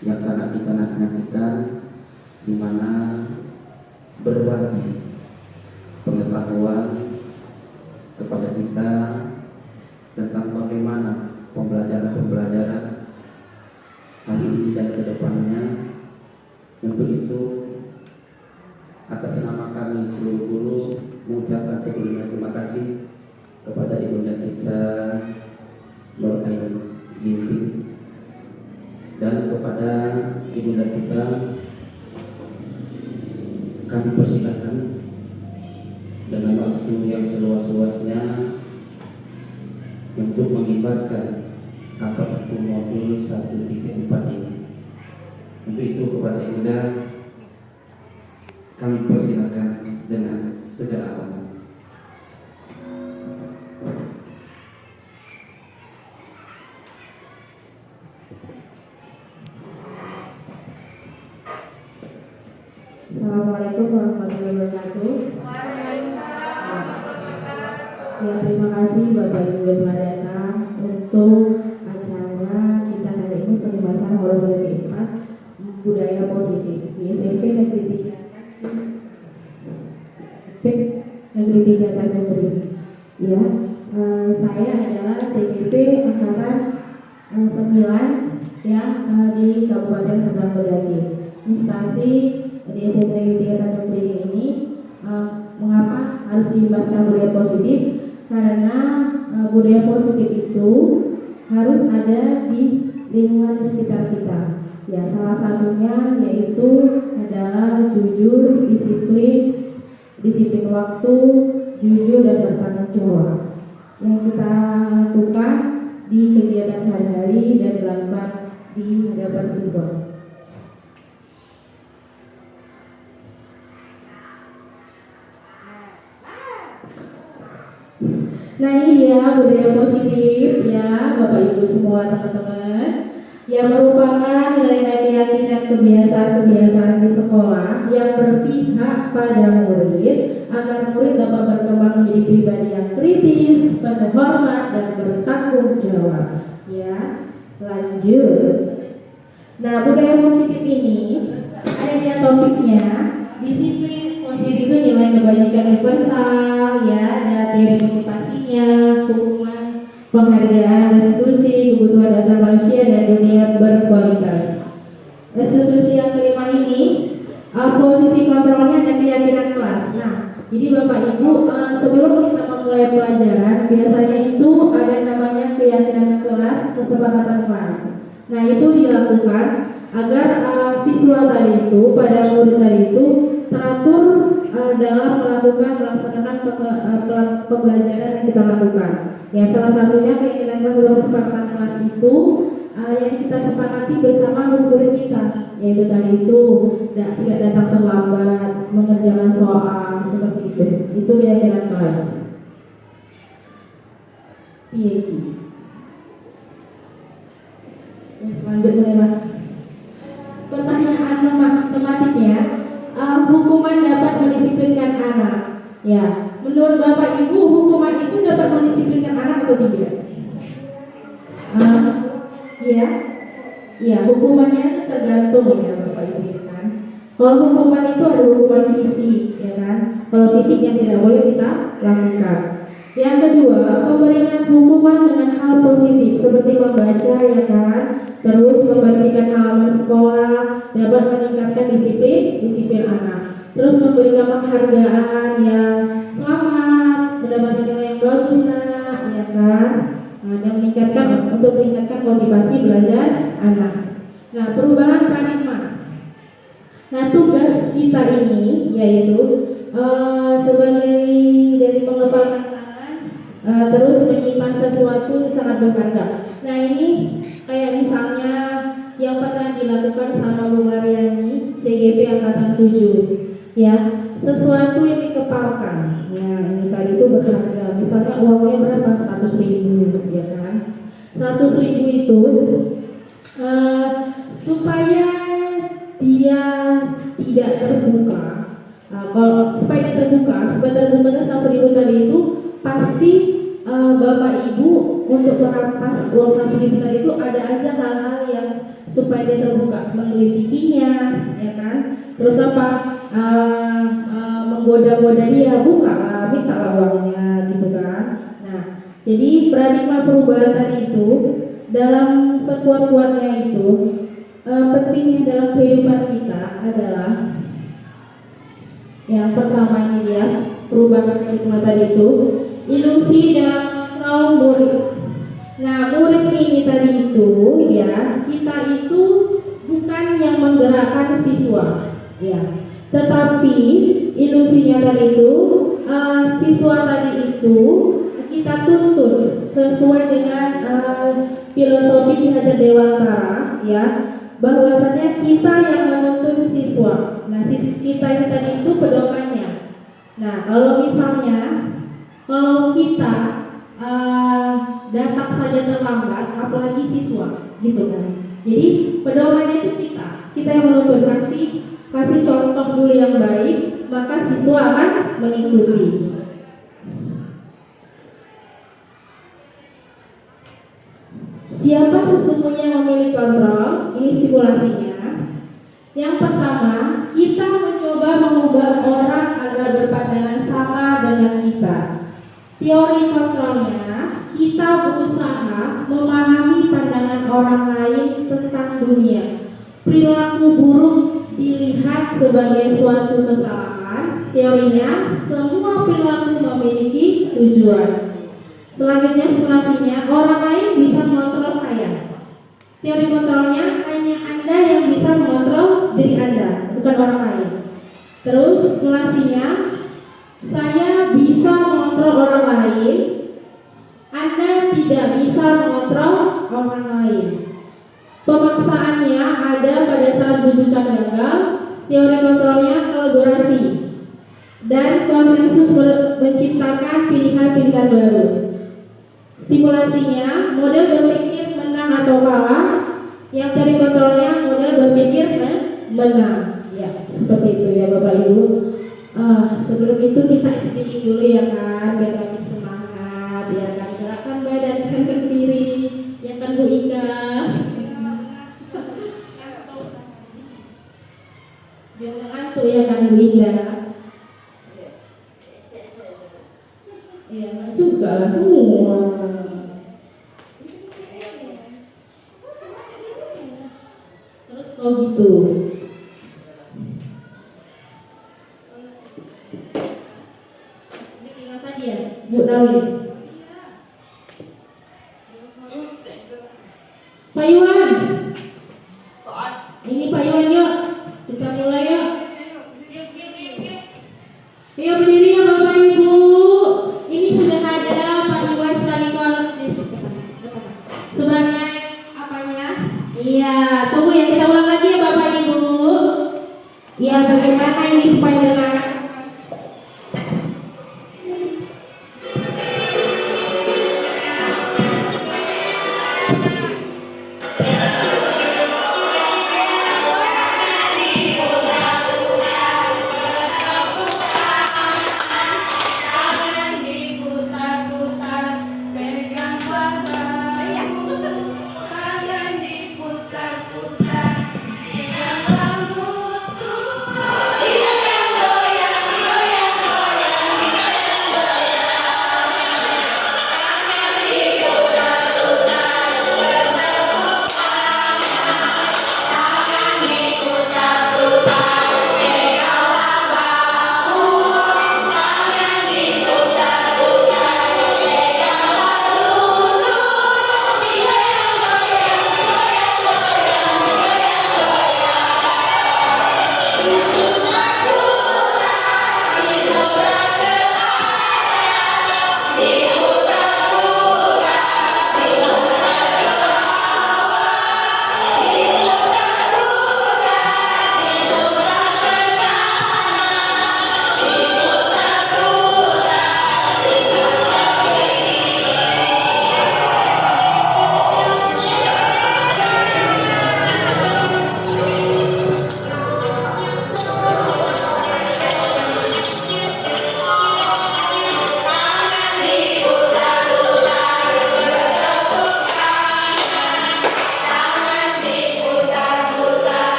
yang sangat kita nantikan, di mana berbagi pengetahuan kepada kita tentang bagaimana pembelajaran hari ini dan kedepannya. Untuk itu, atas nama kami seluruh guru mengucapkan sebelumnya terima kasih kepada ibunda kita Nur Ainun Ginting dan kepada ibunda kita kami persilakan dengan waktu yang seluas-luasnya untuk mengimbaskan apa itu modul 1.4 ini. Untuk itu kepada ibunda kami persilakan dengan segala hormat. Assalamualaikum warahmatullahi wabarakatuh. Ya, terima kasih Bapak Ibu yang telah datang untuk acara kita hari ini, pembahasan horizon keempat budaya positif di SMP Negeri 3 Tanjung Priok. Ya, saya adalah CGP angkatan 9 ya, di Kabupaten Serdang Bedagai. Instansi di SMP Negeri 3 Tanjung Priok ini mengapa harus diimbaskan budaya positif? Karena budaya positif itu harus ada di lingkungan di sekitar kita. Ya, salah satunya yaitu adalah jujur, disiplin waktu, jujur dan bertanggung jawab yang kita lakukan di kegiatan sehari-hari dan dilakukan di hadapan siswa. Nah, ini dia budaya positif ya Bapak Ibu semua teman-teman, yang merupakan nilai-nilai keyakinan kebiasaan-kebiasaan di sekolah yang berpihak pada murid agar murid dapat berkembang menjadi pribadi yang kritis, penuh hormat dan bertanggung jawab. Ya, lanjut. Nah, budaya positif ini ada dia topiknya. Disiplin positif itu nilai kebajikan universal, ya, ada teori motivasinya, hukuman, penghargaan, restitusi, kebutuhan dasar manusia dan dunia berkualitas. Restitusi yang kelima ini, posisi kontrolnya dan keyakinan kelas. Nah, jadi Bapak Ibu, sebelum kita memulai pelajaran, biasanya itu ada namanya keyakinan kelas, kesepakatan kelas. Nah, itu dilakukan agar siswa tadi itu, pada murid tadi itu teratur dalam melaksanakan pembelajaran yang kita lakukan. Ya, salah satunya keyakinan kelas kesepakatan kelas itu yang kita sepakati bersama murid kita, yaitu tadi itu tidak datang terlambat, mengerjakan soal seperti itu. Itu keyakinan kelas. PAT. Selanjutnya adalah pertanyaan tematiknya, hukuman dapat mendisiplinkan anak. Ya, menurut Bapak Ibu, hukuman itu dapat mendisiplinkan anak atau tidak? Ya, hukumannya itu tergantung ya Bapak Ibu, ya kan. Kalau hukuman itu ada hukuman fisik, ya kan. Kalau fisik yang tidak boleh kita lakukan. Yang kedua, pemberian hukuman dengan hal positif seperti membaca, ya kan, terus membersihkan halaman sekolah dapat meningkatkan disiplin anak. Terus memberikan penghargaan yang selamat, mendapatkan nilai yang bagus nak, ya kan, dan meningkatkan motivasi belajar anak. Nah, perubahan paradigma. Nah, tugas kita ini yaitu sebagai dari pengepal terus menyimpan sesuatu sangat berharga. Nah, ini kayak misalnya yang pernah dilakukan sama Bu Mariani, CGP angkatan 7. Ya, sesuatu yang dikepalkan. Ya, ini tadi itu berharga. Misalnya uangnya berapa? 100.000, ya kan? 100.000 itu supaya dia tidak terbuka. Kalau supaya dia terbuka itu 100.000 tadi itu pasti Bapak Ibu untuk merampas uang 100 juta itu ada aja hal-hal yang supaya dia terbuka, menggelitikinya, ya kan? Terus apa? Menggoda-goda dia, buka, minta uangnya, gitu kan? Nah, jadi paradigma perubahan tadi itu dalam sekuat-kuatnya itu pentingnya dalam kehidupan kita adalah yang pertama ini dia perubahan paradigma tadi itu ilusi dalam mengontrol murid. Nah, murid ini tadi itu ya, kita itu bukan yang menggerakkan siswa, ya, tetapi ilusinya tadi itu siswa tadi itu kita tuntun sesuai dengan filosofi Hajar Dewantara, ya, bahwasanya kita yang menuntun siswa. Nah, kita ini tadi itu pedomannya. Nah, kalau misalnya kalau kita datang saja terlambat, apalagi siswa, gitu kan. Jadi pedomannya itu kita yang menuntun, kasih contoh dulu yang baik, maka siswa akan mengikuti. Siapa sesungguhnya memiliki kontrol? Ini stipulasinya. Yang pertama, kita mencoba mengubah orang agar berpandangan sama dengan kita. Teori kontrolnya, kita berusaha memahami pandangan orang lain tentang dunia. Perilaku buruk dilihat sebagai suatu kesalahan. Teorinya, semua perilaku memiliki tujuan. Selanjutnya simulasinya, orang lain bisa mengontrol saya. Teori kontrolnya, hanya Anda yang bisa mengontrol diri Anda, bukan orang lain. Terus simulasinya, saya bisa mengontrol orang lain, Anda tidak bisa mengontrol orang lain. Pemaksaannya ada pada saat rujukan gagal. Teori kontrolnya kolaborasi dan konsensus menciptakan pilihan-pilihan baru. Stimulasinya model berpikir menang atau kalah. Yang teori kontrolnya model berpikir menang. Ya, seperti itu ya Bapak Ibu. Sebelum itu kita sedikit dulu ya kan, biar makin semangat, ya kan, gerakan badan ke kiri, ya kan Bu Ika. Biar ngantuk ya kan Bu Ika. Ya nggak juga lah semua. Terus kalau gitu. Bu Nawi, Pak Iwan, ini Pak Iwan yuk, kita mulai yuk. Yuk berdiri ya Bapak Ibu. Ini sudah ada Pak Iwan sebagai apanya? Iya, tunggu ya, kita ulang lagi ya Bapak Ibu. Ya, bagaimana ini supaya dengar? Tangan diputar-putar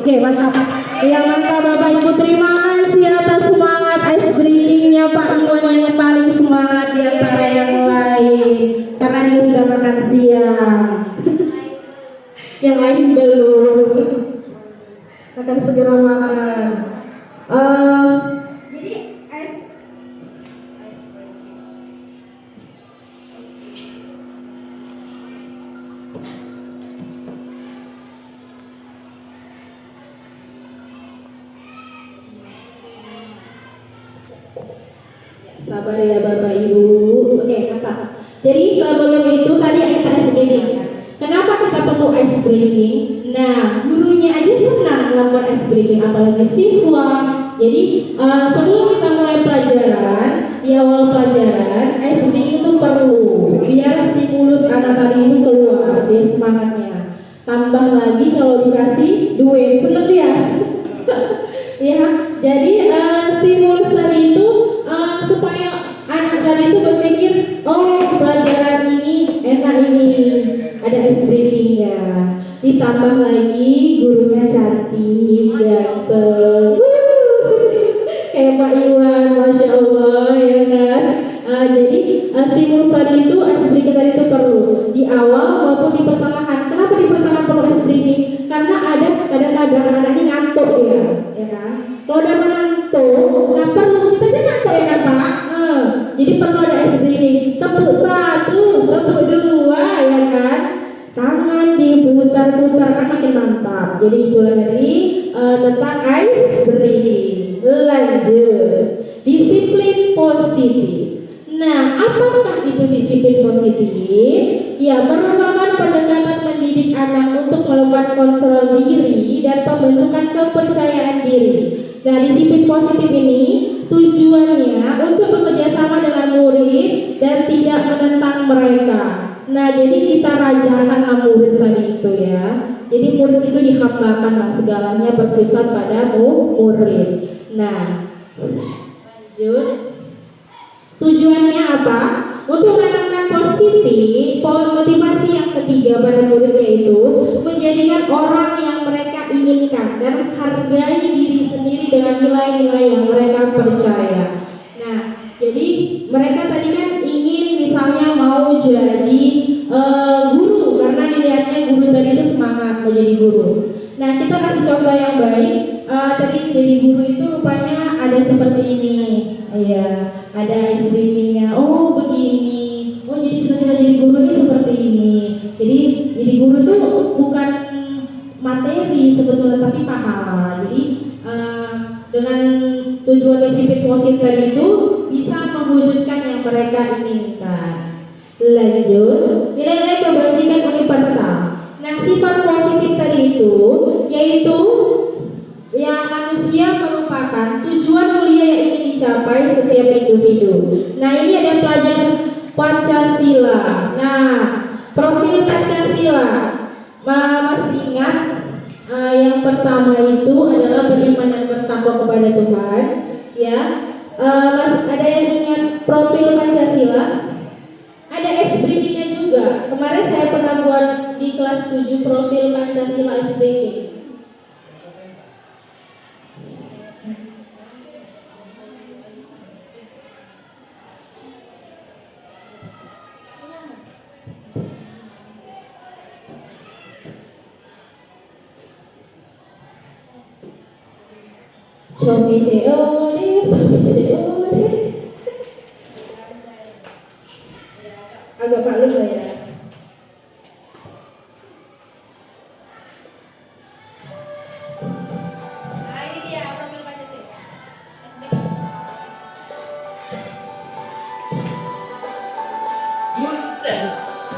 Oke, mantap. Ya mantap Bapak Ibu, terima kasih atas semangat ice breakingnya Pak Iwan yang paling semangat di antara yang lain karena dia sudah makan siang. Yang lain belum. Akan segera makan. Jadi ice sabar ya Bapak Ibu. Oke, mantap. Jadi sebelum itu tadi ada ice breaking. Kenapa kita perlu ice breaking? Nah, gurunya aja senang melakukan ice breaking, apalagi siswa. Jadi sebelum kita mulai pelajaran, di awal pelajaran, ice breaking itu perlu biar stimulus anak tadi itu keluar, dia semangatnya. Tambah lagi kalau dikasih duit, seneng ya. Ya, jadi stimulus tadi itu supaya anak tadi itu berpikir, oh pelajaran ini enak ini, ada ice breakingnya. Ditambah lagi gurunya cantik, ganteng, kayak Pak Iwan, masya Allah ya kan. Jadi stimulus tadi itu ice breaking tadi itu perlu di awal maupun di pertengahan. Kenapa di pertengahan perlu ice breaking? Karena ada kadang-kadang anak ini ngantuk dia, ya kan. Kalau udah mengantuk, nggak perlu kita aja ngantuk ya kan Pak. Jadi perlu ada ice breaking. Tepuk 1, tepuk 2, ya kan. Tangan diputar-putar kan makin mantap. Jadi itulah tadi tentang ice breaking. Lanjut, disiplin positif. Nah, apakah itu disiplin positif? Ya, merupakan pendekatan mendidik anak untuk melakukan kontrol diri dan pembentukan kepercayaan diri. Nah, disiplin positif ini tujuannya untuk bekerja sama dengan murid dan tidak menentang mereka. Nah, jadi kita rajakanlah murid tadi itu ya. Jadi murid itu dihambakan lah, segalanya berpusat pada murid. Nah, lanjut. Tujuannya apa? Untuk menanamkan positif, motivasi yang ketiga pada murid yaitu menjadikan orang yang mereka inginkan dan menghargai diri sendiri dengan nilai-nilai yang mereka percaya. Nah, jadi mereka tadi kan ingin misalnya mau jadi guru karena dilihatnya guru tadi itu semangat mau jadi guru. Nah, kita kasih contoh yang baik. Tadi jadi guru itu rupanya ada seperti ini. Iya, ada ice breakingnya. Oh begini. Oh jadi cita-cita jadi guru ini seperti ini. Jadi guru tuh bukan materi sebetulnya tapi pahala. Jadi dengan tujuan disiplin positif tadi itu bisa mewujudkan yang mereka inginkan. Lanjut, nilai-nilai kebajikan universal. Nah, sifat positif tadi itu yaitu yang manusia merupakan tujuan mulia yang ingin dicapai setiap individu. Nah, ini ada pelajaran Pancasila. Nah, profil Pancasila. Masih ingat yang pertama itu adalah beriman dan bertakwa kepada Tuhan. Ya, ada yang ingat profil Pancasila? Ada ice breakingnya juga. Kemarin saya pernah buat di kelas 7 profil Pancasila ice breaking. Cobi agak malu lah ya. Nah, ini dia profil Pancasila.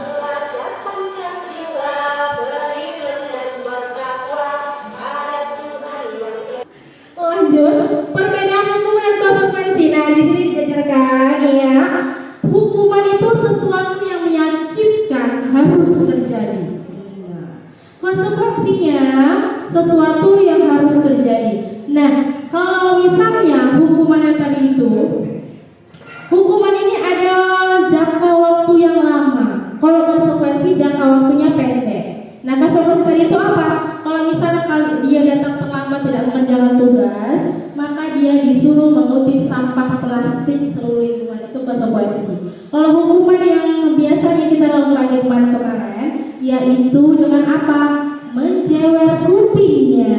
Belajar Pancasila, beriman dan bertakwa pada Tuhan yang. Lanjut, perbedaan hukum dan konsekuensi. Nah, di sini diajarkan ya, hukuman itu sesuatu yang menyakitkan harus terjadi. Konsekuensinya sesuatu yang harus terjadi. Nah, kalau misalnya hukuman yang tadi itu, hukuman ini ada jangka waktu yang lama. Kalau konsekuensi jangka waktunya pendek. Nah, konsekuensi tadi itu apa? Kalau misalnya dia datang disuruh mengutip sampah plastik seluruh lingkungan, itu konsekuensi. Kalau hukuman yang biasanya kita lakukan di kemarin, yaitu dengan apa? Menjewer kupingnya,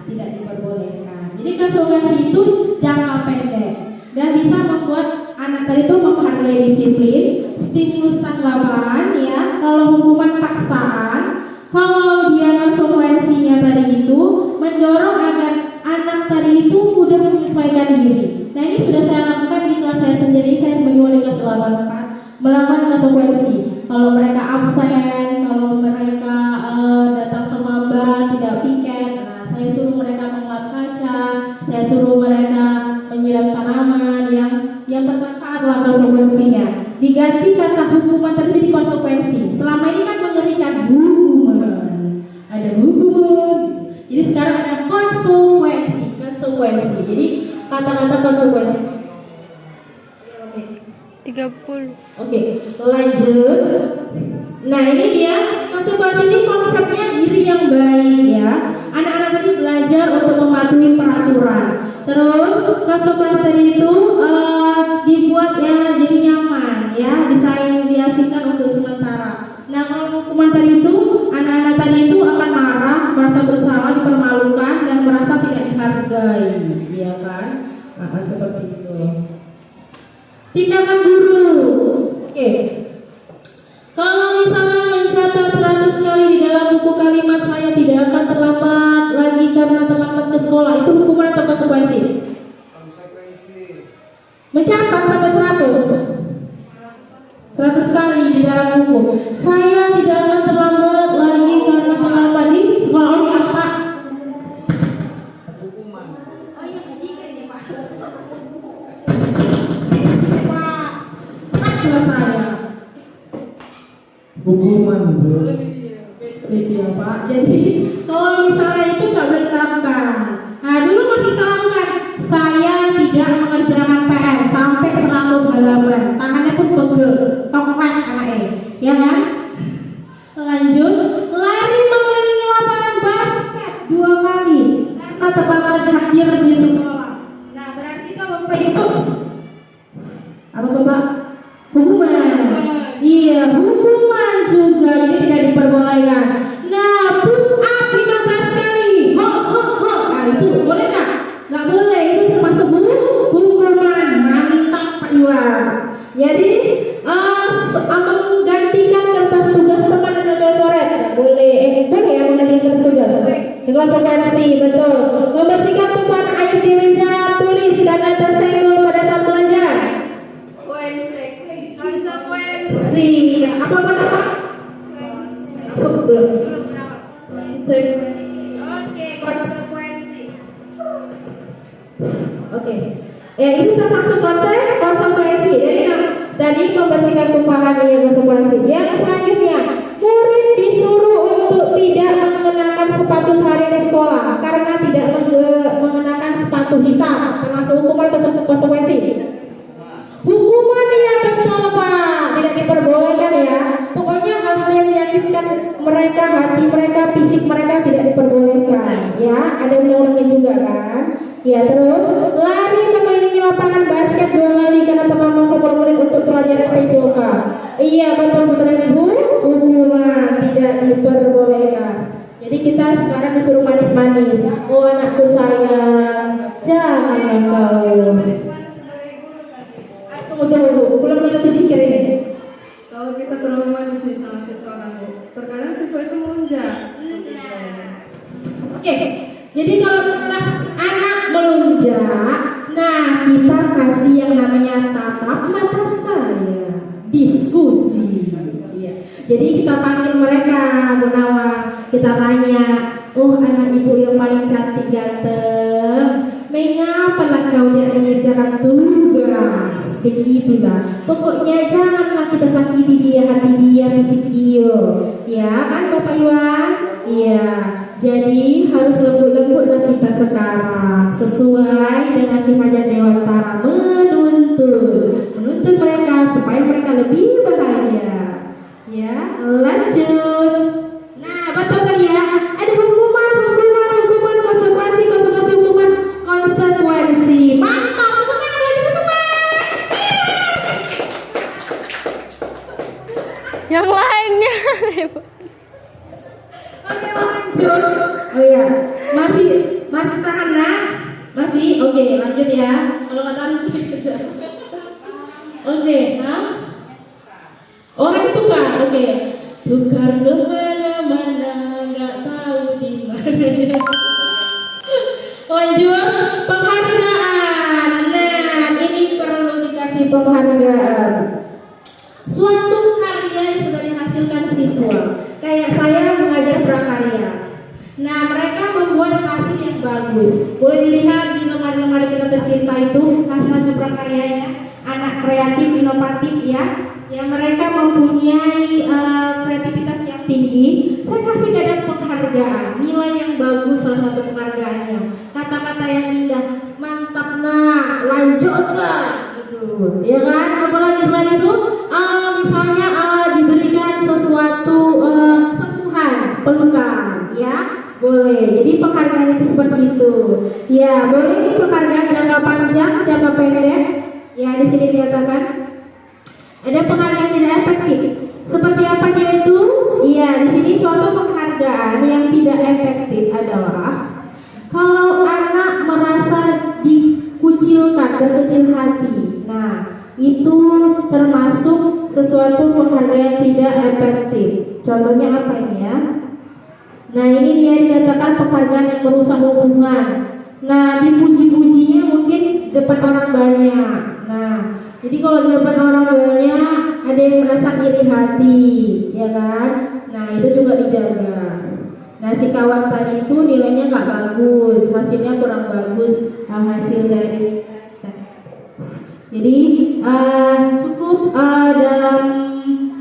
tidak diperbolehkan. Jadi konsekuensi itu jangka pendek dan bisa membuat anak tadi itu menghargai disiplin. Stimulus tanggapan ya, kalau hukuman paksaan, kalau dia konsekuensinya tadi itu mendorong agar anak tadi itu mudah menyesuaikan diri. Nah, ini sudah saya lakukan di kelas saya sendiri. Saya sebagai wali kelas 84 melakukan konsekuensi. Kalau mereka absen, kalau mereka datang terlambat, tidak piket, nah saya suruh mereka mengelap kaca, saya suruh mereka menyiram tanaman yang bermanfaat lah konsekuensinya. Diganti kata hukuman tadi jadi konsekuensi. Selama ini kan mengerikan hukuman, ada hukuman. Jadi sekarang ada konsekuensi. Jadi kata-kata konsekuensi. 30. Oke, lanjut. Nah, ini dia konsekuensi ini konsepnya diri yang baik ya. Anak-anak tadi belajar untuk mematuhi peraturan. Terus konsekuensi tadi itu dibuat ya jadi nyaman ya, diasingkan untuk sementara. Nah, kalau hukuman tadi itu anak-anak tadi itu akan marah, merasa bersalah, dipermalukan dan merasa tidak dihargai, ya kan? Nah, seperti itu. Tindakan guru. Oke. Kalau misalnya mencatat 100 kali di dalam buku kalimat saya tidak akan terlambat lagi karena terlambat ke sekolah, itu hukuman atau konsekuensi? Konsekuensi. Mencatat sampai 100 kali di dalam buku. Saya tidak akan terlambat lagi karena terlambat di sekolah. Ini apa? Hukuman. Oh iya, zikir ini Pak. Pak, saya. Hukuman, bro. Gitu ya Pak. Jadi kalau misalnya itu nggak boleh diterapkan. Nah, dulu masih kita lakukan. Saya tidak mengerjakan PR sampai 100 halaman. Tangannya pun pegel, toklek anaknya, ya kan? Lanjut, lari mengelilingi lapangan basket 2 kali karena terlambat hadir di sekolah. Nah, berarti itu Bapak Ibu apa Bapak? Hukuman. Iya, hukuman juga, jadi tidak diperbolehkan. Nah, push up 15 kali. Nah, itu boleh nggak? Nggak boleh, itu termasuk hukuman. Mantap Pak Iwan. Jadi menggantikan kertas tugas teman dengan coret-coret nggak boleh. Boleh ya menggantikan kertas tugas? Konsekuensi, betul. Membersihkan tumpahan air di meja tulis karena tersenggol pada saat belajar. Konsekuensi. Apa? Belum. Oke, konsekuensi. Oke. Ya, itu termasuk konsekuensi. Jadi tadi membersihkan tumpahan dengan konsekuensi. Yang selanjutnya, murid disuruh untuk tidak mengenakan sepatu sehari di sekolah karena tidak mengenakan sepatu hitam. Termasuk hukuman atau konsekuensi? Hukuman ya, betul Pak. Tidak diperbolehkan ya. Pokoknya hal-hal yang menyakitkan mereka, hati mereka, fisik mereka tidak diperbolehkan. Ya, ada undang-undangnya juga kan. Ya, terus lari mengelilingi lapangan basket 2 kali karena terlambat 10 menit untuk pelajaran PJOK. Iya, betul-betul Ibu. Hukuman tidak diperbolehkan. Jadi kita sekarang disuruh manis-manis. Oh anakku sayang, jangan kau. Tunggu, belum kita berzikir ini. Kalau kita terlalu manis nih sama seseorang, terkadang siswa itu melunjak. Oke, jadi kalau anak melunjak, nah kita kasih yang namanya tatap mata saya, diskusi. Ya. Jadi kita panggil mereka, Bu Nawa, kita tanya, oh anak ibu yang paling cantik ganteng, mengapalah kau tidak mengerjakan tugas? Begitulah. Pokoknya janganlah kita sakiti dia, hati dia, fisik dia. Ya kan Bapak Iwan? Iya. Jadi harus lembut-lembutlah kita sekarang, sesuai dengan hajat Dewantara, menuntut mereka supaya mereka lebih bahagia. Ya, lanjut. Nah, betul kan ya? Ada hukuman, konsekuensi, hukuman, konsekuensi. Bu. Oke, lanjut. Oh ya, masih tahan nak? Masih? Oke, lanjut ya. Kalau nggak tahan kerja. Oke, orang tukar. Oke, tukar kemana-mana, nggak tahu di mana. Lanjut, penghargaan. Nah, ini perlu dikasih penghargaan. Suatu karya yang sudah dihasilkan siswa, kayak saya mengajar prakarya. Nah, mereka membuat hasil yang bagus. Boleh dilihat di lemari-lemari kita tercinta itu hasil-hasil prakaryanya, anak kreatif, inovatif ya, yang mereka mempunyai kreativitas yang tinggi. Saya kasih kadang penghargaan, nilai yang bagus salah satu penghargaannya, kata-kata yang indah, mantap nak, lanjutkan, gitu, ya kan? Apalagi selain itu, misalnya diberikan sesuatu sentuhan, pelukan, ya. Boleh, jadi penghargaan itu seperti itu. Ya, boleh ini penghargaan jangka panjang, jangka pendek. Ya, di sini dikatakan ada penghargaan tidak efektif. Seperti apa dia itu? Iya, di sini suatu penghargaan yang tidak efektif adalah kalau anak merasa dikucilkan, berkecil hati. Nah, itu termasuk sesuatu penghargaan yang tidak efektif. Contohnya apa ini ya? Nah, ini dia dikatakan penghargaan yang merusak hubungan. Nah, dipuji-pujinya mungkin depan orang banyak. Nah, jadi kalau di depan orang banyak ada yang merasa iri hati, ya kan? Nah, itu juga dijaga. Nah, si kawan tadi itu nilainya nggak bagus, hasilnya kurang bagus, hasil dari. Jadi cukup dalam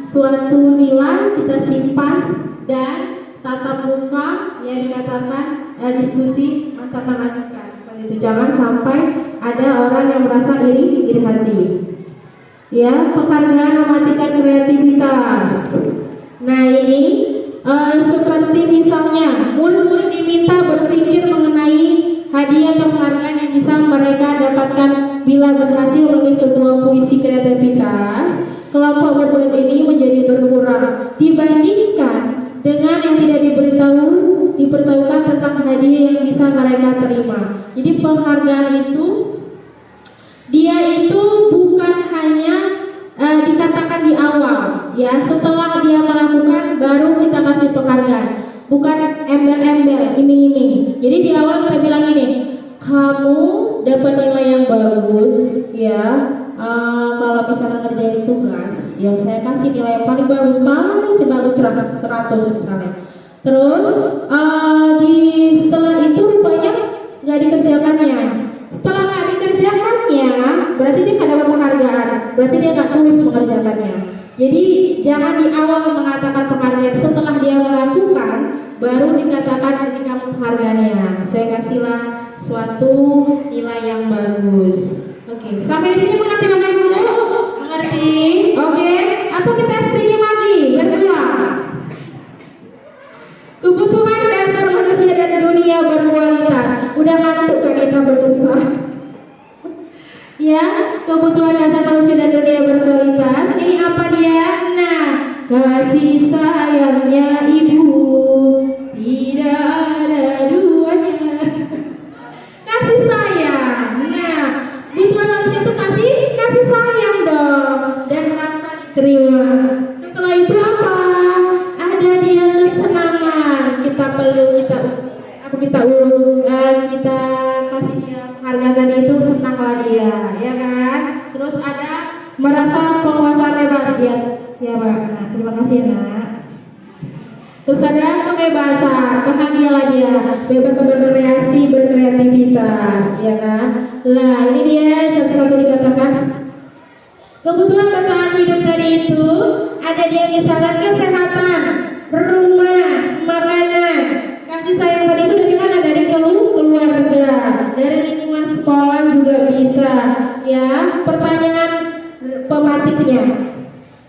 suatu nilai kita simpan dan tatap muka ya dikatakan diskusi antara lanjutkan seperti itu. Jangan sampai ada orang yang merasa iri hati. Ya, penghargaan mematikan kreativitas. Nah, ini seperti misalnya murid-murid diminta berpikir mengenai hadiah atau penghargaan yang bisa mereka dapatkan bila berhasil menulis sebuah puisi kreativitas. Kelompok berbuat ini menjadi berkurang dibandingkan dengan yang tidak diberitahukan tentang hadiah yang bisa mereka terima. Jadi penghargaan itu dia itu bukan hanya dikatakan di awal, ya setelah dia melakukan baru kita kasih penghargaan, bukan embel-embel, iming-iming. Jadi di awal kita bilang ini, kamu dapat nilai yang bagus, ya. Kalau misalnya ngerjain tugas, yang saya kasih nilai yang paling bagus, paling coba 100 misalnya. Terus setelah itu rupanya nggak dikerjakannya. Setelah nggak dikerjakannya, berarti dia nggak dapat penghargaan, berarti dia nggak tulus mengerjakannya. Jadi jangan di awal mengatakan penghargaan, setelah dia melakukan baru dikatakan ini kamu penghargaannya. Saya kasihlah suatu nilai yang bagus. Oke, sampai di sini mengerti Bapak Ibu? Mengerti? Oke, atau kita speaking lagi berdua. Kebutuhan dasar manusia dan dunia berkualitas. Udah ngantuk kan kita berusaha? Ya, kebutuhan dasar manusia dan dunia berkualitas. Ini apa dia? Nah, kasih sayangnya ibu tidak ada duanya. Kasih sayang. Nah, kebutuhan manusia itu kasih sayang dong dan merasa diterima. Setelah itu apa? Ada dia kesenangan. Kita peluk, kita kasih dia penghargaan tadi itu, senanglah dia, ya kan? Terus ada merasa penguasaan bebas dia, ya Pak. Nah, terima kasih nak. Terus ada kebebasan, bahagialah dia, bebas berkreasi, berkreativitas, ya kan? Lah, ini dia satu-satu dikatakan. Kebutuhan bertahan hidup tadi itu ada dia misalnya kesehatan, rumah, makanan, kasih sayang tadi itu dari mana? Dari keluarga, dari lingkungan sekolah juga bisa. Ya, pertanyaan pematiknya.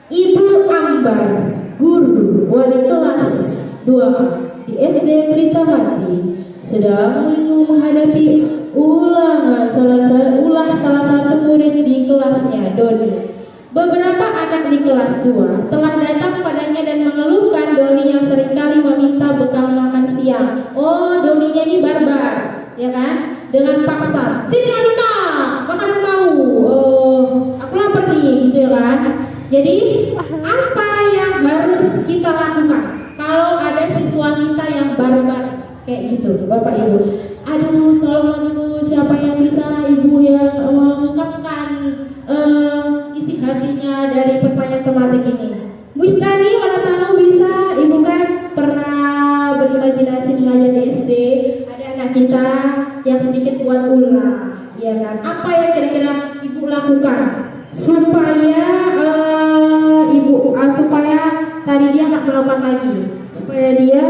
Ibu Ambar, guru wali kelas 2 di SD Pelita Hati, sedang menghadapi ulah salah satu murid di kelasnya, Doni. Beberapa anak di kelas 2 telah datang padanya dan mengeluhkan Jadi apa yang harus kita lakukan kalau ada siswa kita yang barbar kayak gitu, Bapak Ibu? Aduh, tolong dulu, siapa yang bisa Ibu yang mengungkapkan isi hatinya dari pertanyaan tematik ini? Bu Istani, mana tahu bisa? Ibu kan pernah berimajinasi mengajar di SD, ada anak kita yang sedikit buat ulah, ya kan? Apa yang kira-kira Ibu lakukan supaya supaya tadi dia nggak melakukan lagi, supaya dia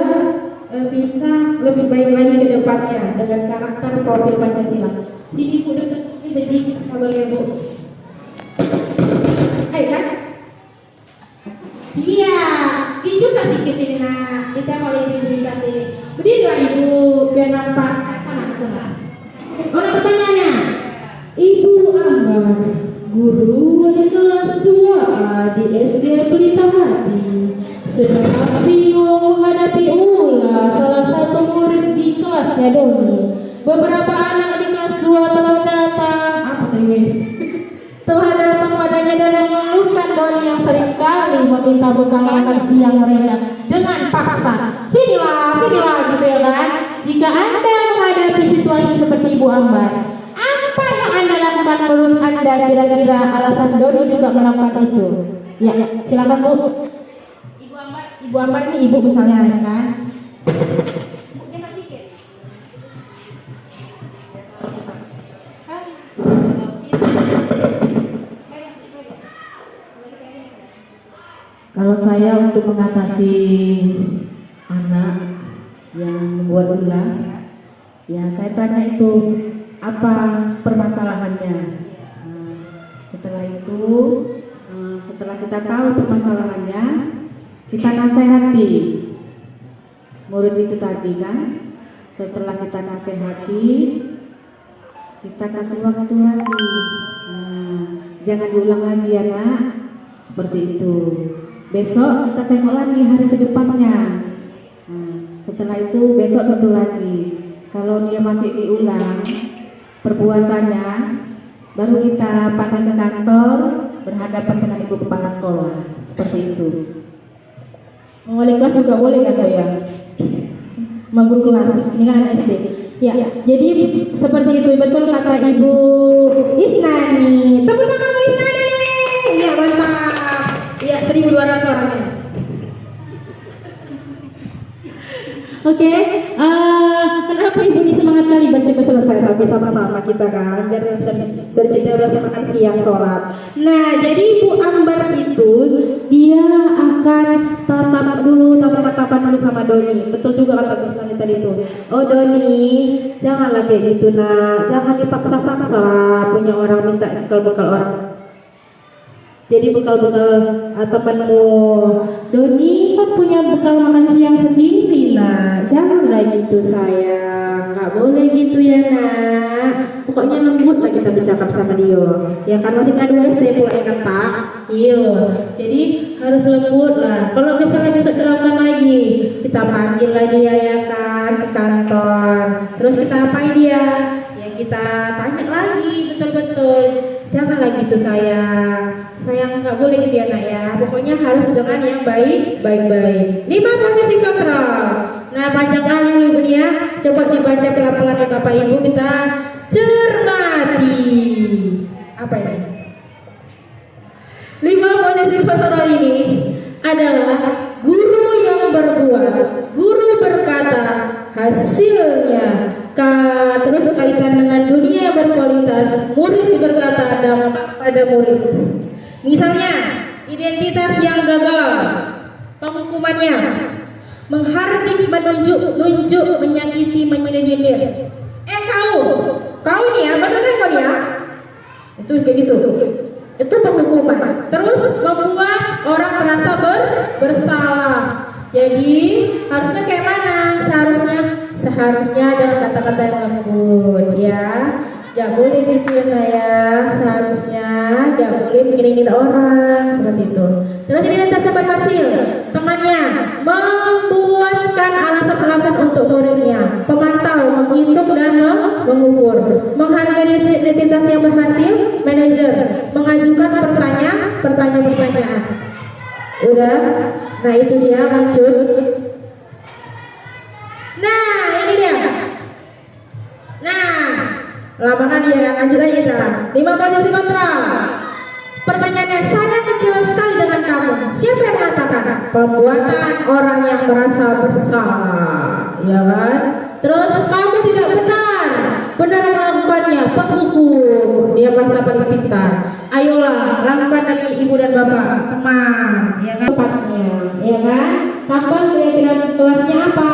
bisa lebih baik lagi ke depannya dengan karakter profil Pancasila. Sini Bu, dekat biji kita boleh Bu. Ayo kan? Iya, Ibu kasih ke sini nak. Kita kalau Ibu cantik. Berdirilah Ibu biar nampak sana. Orang pertanyaannya, Ibu Ambar, guru di kelas 2 di SD Pelita Hati, sedang bingung menghadapi ulah salah satu murid di kelasnya Doni. Beberapa anak di kelas 2 telah datang padanya dan mengeluhkan Doni yang seringkali meminta bekal makan siang mereka dengan paksa. Sinilah gitu ya kan. Jika Anda menghadapi situasi seperti Ibu Ambar, apa yang Anda lakukan menurut Anda kira-kira alasan Doni juga melakukan itu? Ya, silakan Bu. Ibu Ambar ini Ibu misalnya ya kan. Kalau saya untuk mengatasi anak yang membuat ulah, ya saya tanya itu apa permasalahannya. Setelah itu, setelah kita tahu permasalahannya, kita nasihati murid itu tadi kan. Setelah kita nasihati, kita kasih waktu lagi. Jangan diulang lagi ya nak, seperti itu. Besok kita tengok lagi hari kedepannya. Setelah itu besok tentu lagi. Kalau dia masih diulang perbuatannya, baru kita panggil ke kantor berhadapan dengan ibu kepala sekolah. Seperti itu. Wali kelas juga boleh kan ya? Magul kelas, ini kan anak SD. Ya, jadi seperti itu betul kata Ibu Isnani. Tepuk tangan Bu Isnani. Ya mantap. Ya 1.200 orang. Oke, kenapa Ibu ini semangat kali baca selesai tapi sama-sama kita kan biar berjeda rasa makan siang sholat. Nah, jadi Ibu Ambar itu dia akan tatapan dulu sama Doni. Betul juga kata Bu Sani tadi itu. Oh Doni, janganlah kayak gitu nak, jangan dipaksa-paksa punya orang minta bekal orang. Jadi bekal-bekal temanmu, Doni kan punya bekal makan siang sendiri nak. Janganlah gitu sayang, nggak boleh gitu ya nak. Pokoknya lembut lah kita bercakap sama dia. Ya kan masih kan 2 SD pula ya kan Pak. Iya. Jadi harus lembut lah. Kalau misalnya besok dilakukan lagi, kita panggil lah dia ya kan ke kantor. Terus kita apain dia? Ya kita tanya lagi betul-betul. Janganlah gitu sayang nggak boleh gitu ya nak ya. Pokoknya harus dengan yang baik. 5 posisi kontrol. Nah panjang kali Ibu ya. Coba dibaca pelan-pelan ya Bapak Ibu, kita cermati. Apa ini? 5 posisi kontrol ini adalah guru yang berbuat, guru berkata, hasilnya terus kaitan dengan dunia yang berkualitas, murid berkata dampak pada murid. Misalnya identitas yang gagal, penghukumannya menghardik, menunjuk, menyakiti, menyindir. Kau nih ya, betul kan kau nih ya? Itu kayak gitu. Itu penghukuman. Terus membuat orang merasa bersalah. Jadi harusnya kayak mana? Seharusnya dengan kata-kata yang lembut ya. Gak boleh gitu ya. Seharusnya gak boleh bikin orang seperti itu. Terus identitas yang berhasil, temannya membuatkan alasan-alasan untuk muridnya, pemantau, menghitung dan mengukur, menghargai identitas yang berhasil, manajer mengajukan pertanyaan pertanyaan-pertanyaan? Udah? Nah itu dia, lanjut. Nah ini dia. Nah lama kan ya, lanjut aja kita. 5 posisi kontrol. Pertanyaannya, saya kecewa sekali dengan kamu. Siapa yang mengatakan? Pembuatan orang yang merasa bersalah, ya kan? Terus kamu tidak benar melakukannya, penghukum. Dia merasa paling pintar. Ayolah, lakukan demi ibu dan bapak, teman, ya kan? Tepatnya, ya kan? Tambah keyakinan kelasnya apa?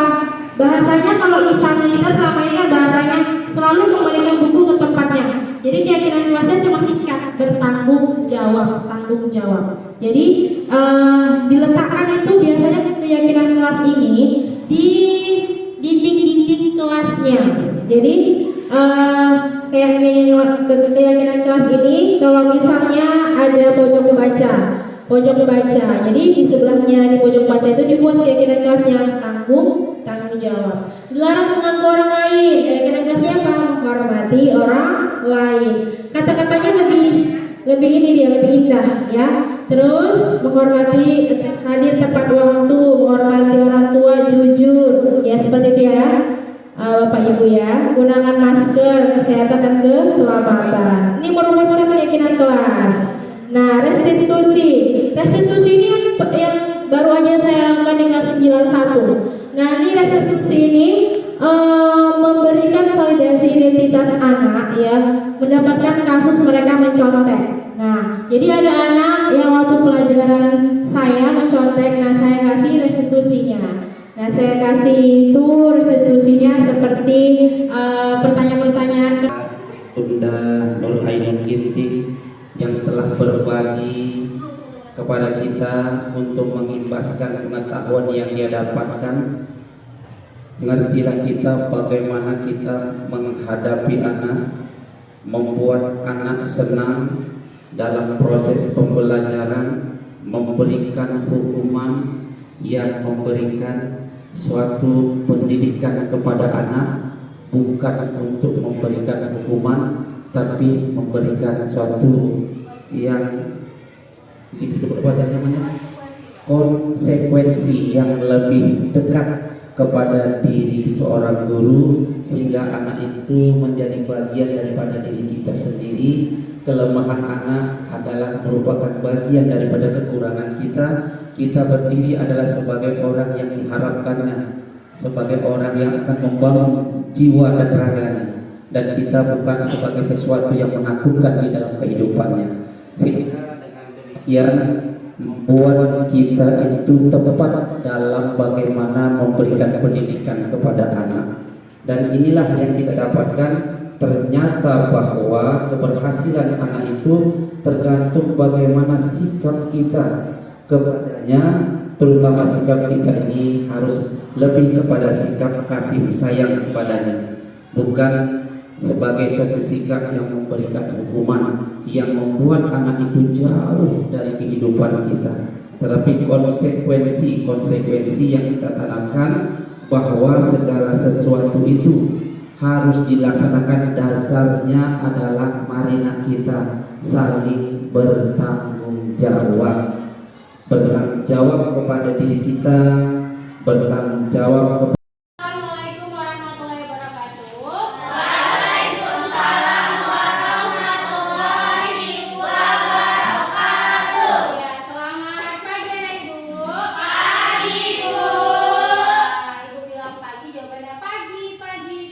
Bahasanya kalau misalnya kita selama ini kan bahasanya selalu kembalikan buku ke tempatnya. Jadi keyakinan kelasnya cuma singkat, bertanggung jawab, tanggung jawab. Jadi diletakkan itu biasanya keyakinan kelas ini di dinding-dinding kelasnya. Jadi keyakinan kelas ini kalau misalnya ada pojok membaca. Jadi di sebelahnya di pojok baca itu dibuat keyakinan kelas yang tanggung jawab. Dilarang mengganggu orang lain. Keyakinan kelasnya apa? Menghormati orang lain. Kata-katanya lebih ini dia, lebih indah ya. Terus menghormati, hadir tepat waktu, menghormati orang tua, jujur. Ya seperti itu ya. Bapak Ibu ya, gunakan masker, kesehatan dan keselamatan. Ini merumuskan keyakinan kelas. Nah, restitusi ini yang baru aja saya lakukan di kelas 91. Nah, ini restitusi ini memberikan validasi identitas anak ya, mendapatkan kasus mereka mencontek. Nah, jadi ada anak yang waktu pelajaran saya mencontek, nah saya kasih restitusinya. Nah, saya kasih itu restitusinya seperti pertanyaan-pertanyaan. Bunda Nur Ainun Ginting yang telah berbagi kepada kita untuk mengimbaskan pengetahuan yang dia dapatkan. Ngertilah kita bagaimana kita menghadapi anak, membuat anak senang dalam proses pembelajaran, memberikan hukuman yang memberikan suatu pendidikan kepada anak, bukan untuk memberikan hukuman, tapi memberikan suatu yang disebut apa namanya, konsekuensi yang lebih dekat kepada diri seorang guru, sehingga anak itu menjadi bagian daripada diri kita sendiri. Kelemahan anak adalah merupakan bagian daripada kekurangan kita. Kita berdiri adalah sebagai orang yang diharapkannya, sebagai orang yang akan membangun jiwa dan raganya, dan kita bukan sebagai sesuatu yang menakutkan di dalam kehidupannya. Sehingga dengan demikian membuat kita itu tepat dalam bagaimana memberikan pendidikan kepada anak. Dan inilah yang kita dapatkan. Ternyata bahwa keberhasilan anak itu tergantung bagaimana sikap kita kepadanya, terutama sikap kita ini harus lebih kepada sikap kasih sayang kepadanya, bukan sebagai suatu sikap yang memberikan hukuman yang membuat anak itu jauh dari kehidupan kita. Tetapi konsekuensi yang kita tanamkan bahwa segala sesuatu itu harus dilaksanakan, dasarnya adalah marilah kita saling bertanggung jawab kepada diri kita, bertanggung jawab kepada. Assalamualaikum warahmatullahi wabarakatuh. Waalaikumsalam warahmatullahi wabarakatuh. Ya, selamat pagi anak ibu. Pagi bu. Nah, ibu bilang pagi, jawabannya pagi.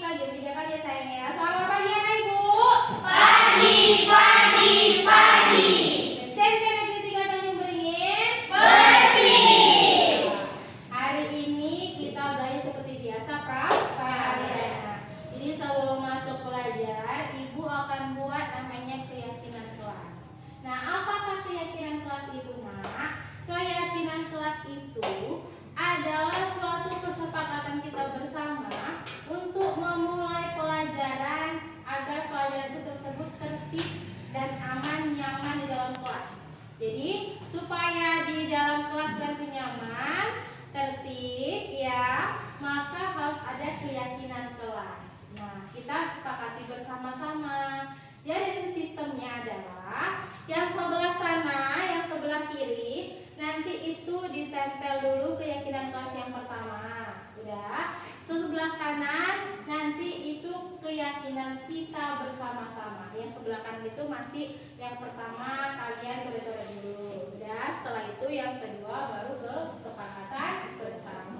3 kali ya sayang ya. Selamat pagi anak ibu. Pagi. SMP Negeri 3 Tanjung Beringin bersih. Hari ini kita belajar kelas yang pertama. Udah. Sebelah kanan nanti itu keyakinan kita bersama-sama. Yang sebelah kanan itu masih yang pertama kalian coba-coba dulu. Udah. Setelah itu yang kedua baru ke kesepakatan bersama.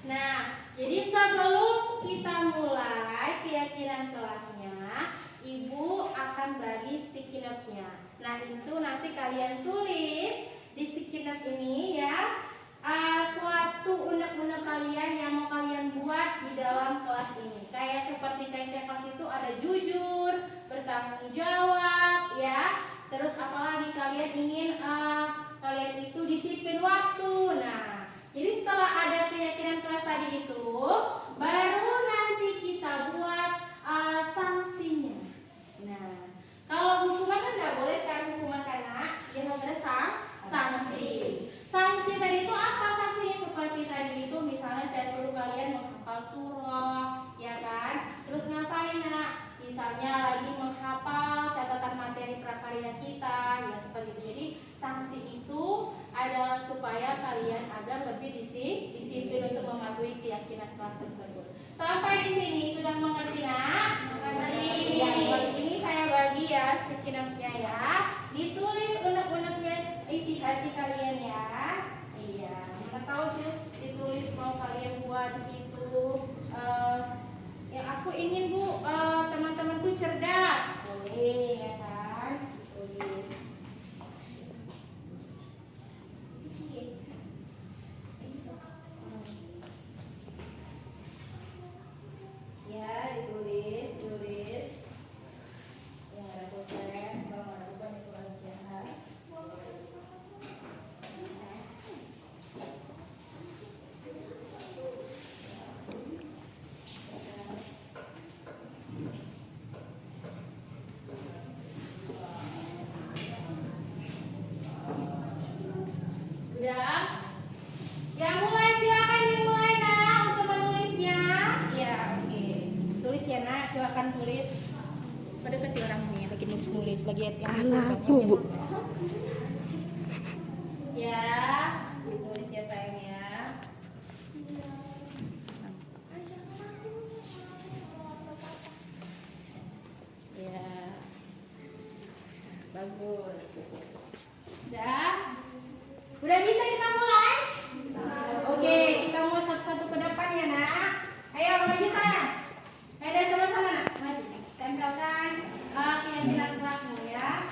Nah, jadi sebelum kita mulai keyakinan kelasnya, Ibu akan bagi sticky notes-nya. Nah, itu nanti kalian tulis di sticky notes ini ya, suatu unek-unek kalian yang mau kalian buat di dalam kelas ini. Kayak seperti kayak kelas itu ada jujur, bertanggung jawab, ya. Terus apalagi kalian ingin kalian itu disiplin waktu. Nah, jadi setelah ada keyakinan kelas tadi itu, baru nanti kita buat sanksinya. Nah, kalau hukuman kan nggak boleh sekarang hukuman karena yang ada sanksi. Sanksi tadi itu apa sanksinya? Seperti tadi itu misalnya saya suruh kalian menghafal surah, ya kan? Terus ngapain nak? Misalnya lagi menghafal catatan materi prakarya kita, ya seperti itu. Jadi sanksi itu adalah supaya kalian agar lebih disiplin untuk mematuhi keyakinan kelas tersebut. Sampai di sini sudah mengerti nak? Mengerti. Ya, ini saya bagi ya sticky notes-nya ya. Ditulis unek-uneknya isi hati kalian ya. Iya, mana tahu tuh ditulis mau kalian buat di situ. Yang aku ingin Bu, teman-temanku cerdas. Boleh ya kan? Tulis. Ya, ditulis. Yang ada tulis, kalau ada bukan itu aja. Udah? Yang mulai silakan dimulai nak untuk menulisnya. Ya, oke. Tulis ya nak, silakan tulis. Pada keti orang nih lagi nulis lagi Anakku, Bu. Ya, ditulis ya sayang ya. Ya, bagus. Udah bisa kita mulai? Oke, kita mulai satu-satu ke depan ya nak. Ayo maju sayang. Ayo dari sebelah sana nak. Maju. Tempelkan keyakinan kelasmu ya.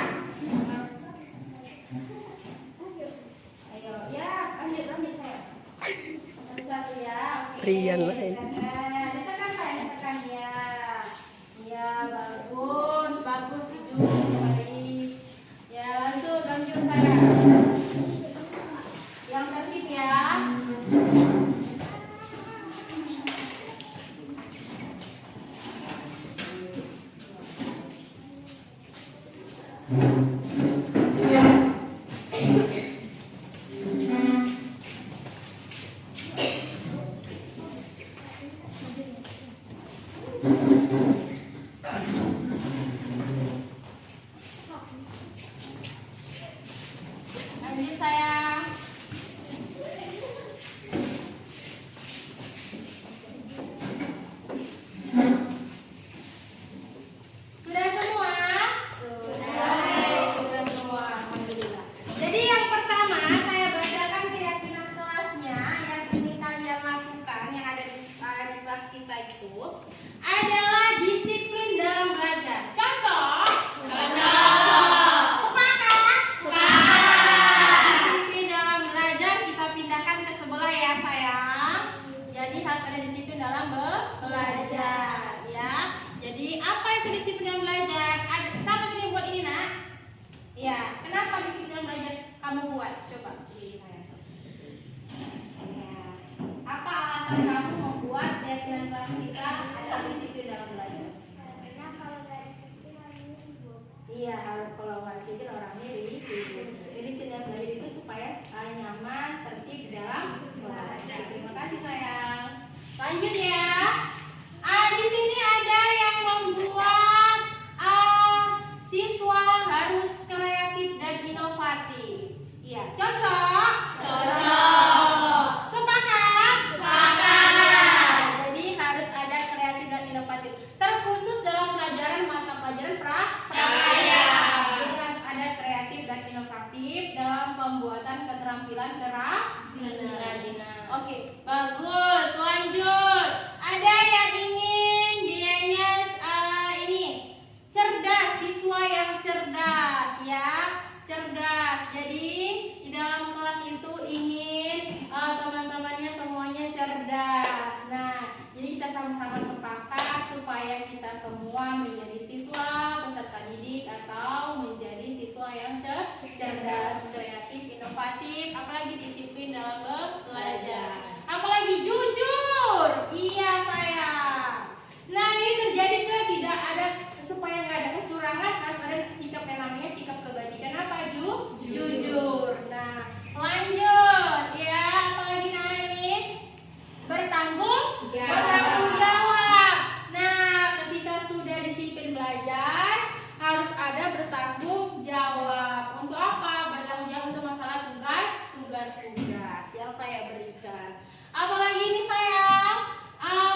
Ayo ya, lanjut sayang. Satu-satu ya. Oke. Rian lain. Desakan sayang, desakan ya. Iya, bagus tujuh. Baik. Ya, lanjut sayang. Yang tertib ya. Lanjut sayang. Sudah semua? Sudah semua. Alhamdulillah. Jadi yang pertama saya bacakan keyakinan kelasnya yang ini kalian lakukan yang ada di kelas kita itu adalah disiplin dalam belajar. Cocok? Disiplin dalam belajar kita pindahkan ke sebelah ya sayang. Jadi harus ada disiplin dalam belajar ya. Jadi apa itu disiplin dalam belajar? Siapa sih yang buat ini nak? Ya, kenapa disiplin dalam belajar kamu buat? Coba pilih saya. Ya. Apa alasan kamu membuat deadline kelas kita adalah disiplin dalam belajar? Karena kalau saya disiplin orangnya sibuk. Iya, kalau nggak disiplin orangnya ribut. Jadi disiplin belajar itu supaya nyaman, tertib dalam belajar. Terima kasih sayang. Lanjut ya. Di sini ada yang membuat siswa harus kreatif dan inovatif. Iya, cocok? Cocok. Sepakat? cerdas. Jadi di dalam kelas itu ingin teman-temannya semuanya cerdas. Nah, jadi kita sama-sama sepakat supaya kita semua menjadi siswa peserta didik atau menjadi siswa yang cerdas, kreatif, inovatif, apalagi disiplin dalam belajar, apalagi jujur. Iya sayang. Nah, ini terjadi tidak ada, supaya nggak ada kecurangan harus ada sikap yang namanya sikap kebajikan apa? Jujur. Nah, lanjut ya, apalagi namanya nih? Bertanggung jawab. Nah, ketika sudah disiplin belajar harus ada bertanggung jawab. Untuk apa? Bertanggung jawab untuk masalah tugas yang saya berikan. Apalagi ini sayang,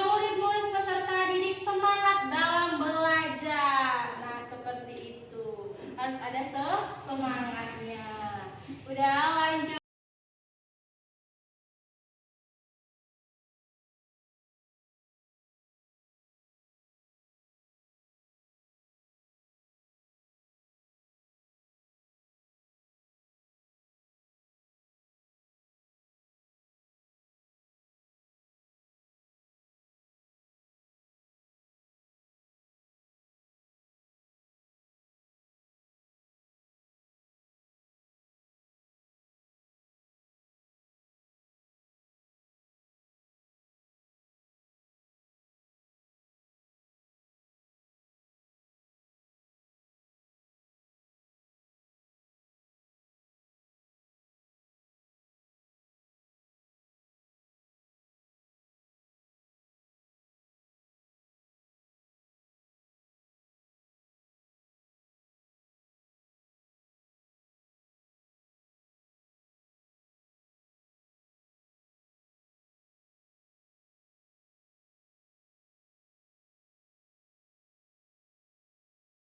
murid-murid peserta didik semangat dalam belajar. Nah, seperti itu harus ada semangatnya. Udah lanjut.